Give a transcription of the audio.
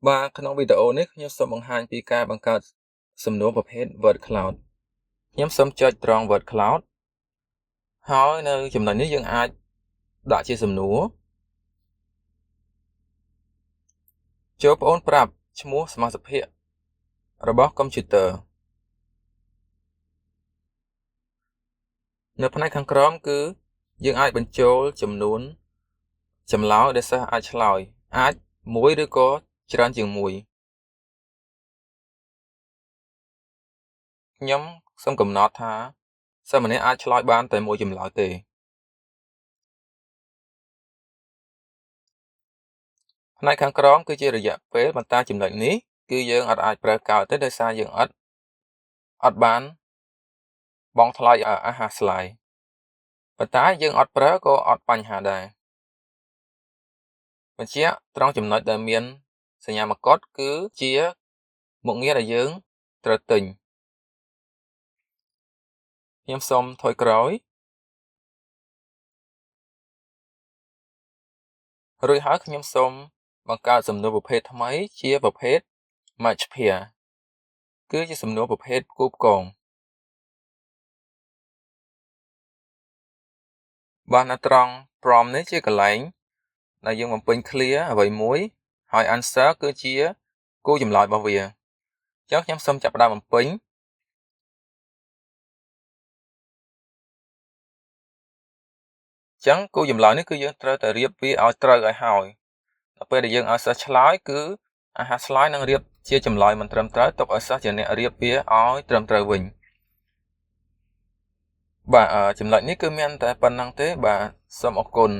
បាទក្នុងវីដេអូនេះខ្ញុំសូមបង្ហាញពីការបង្កើតសំណួរប្រភេទ word cloud ខ្ញុំសូមចុចត្រង់ word cloud ហើយនៅចំណុចនេះយើងអាចដាក់ជាសំណួរចូលប្អូនប្រាប់ឈ្មោះសមាសភាគរបស់កុំព្យូទ័រនៅផ្នែកខាងក្រោមគឺយើងអាចបញ្ចូលចំនួនចម្លើយដែលសិស្សអាចឆ្លើយអាចមួយឬក៏ច្រើនជាងមួយខ្ញុំសូមកំណត់ថាសិស្សម្នាក់អាចឆ្លើយបានតែមួយចម្លើយទេផ្នែកខាងក្រោមគឺជារយៈពេលប៉ុន្តែចំណុចនេះគឺយើងអាចប្រើកើតទេដោយសារយើងអត់បានបង់ថ្លៃអាហារស្លាយប៉ុន្តែយើងអត់ប្រើក៏អត់បញ្ហាដែរបញ្ជាក់ត្រង់ចំណុចដែលមានសញ្ញាមកុដគឺជាមុខងារដែលយើងត្រូវទិញខ្ញុំសូមថយក្រោយរួចហើយខ្ញុំសូមបង្កើតសំណួរប្រភេទថ្មីជាប្រភេទ match pair គឺជាសំណួរប្រភេទផ្គូផ្គងបាទនៅត្រង់ prompt នេះជាកន្លែងដែលយើងបំពេញ clear អ្វីមួយហើយ answer គឺជាគោលចម្លើយរបស់វាអញ្ចឹងខ្ញុំសូមចាប់ផ្ដើមបំពេញអញ្ចឹងគោលចម្លើយនេះគឺយើងត្រូវតែរៀបវាឲ្យត្រូវឲ្យហើយដល់ពេលដែលយើងឲ្យសិស្សឆ្លើយគឺអាហារឆ្លើយនឹងរៀបជាចម្លើយមិនត្រឹមត្រូវទុកឲ្យសិស្សជាអ្នករៀបវាឲ្យត្រឹមត្រូវវិញបាទចំណុចនេះគឺមានតែប៉ុណ្្នឹងទេបាទសូមអរគុណ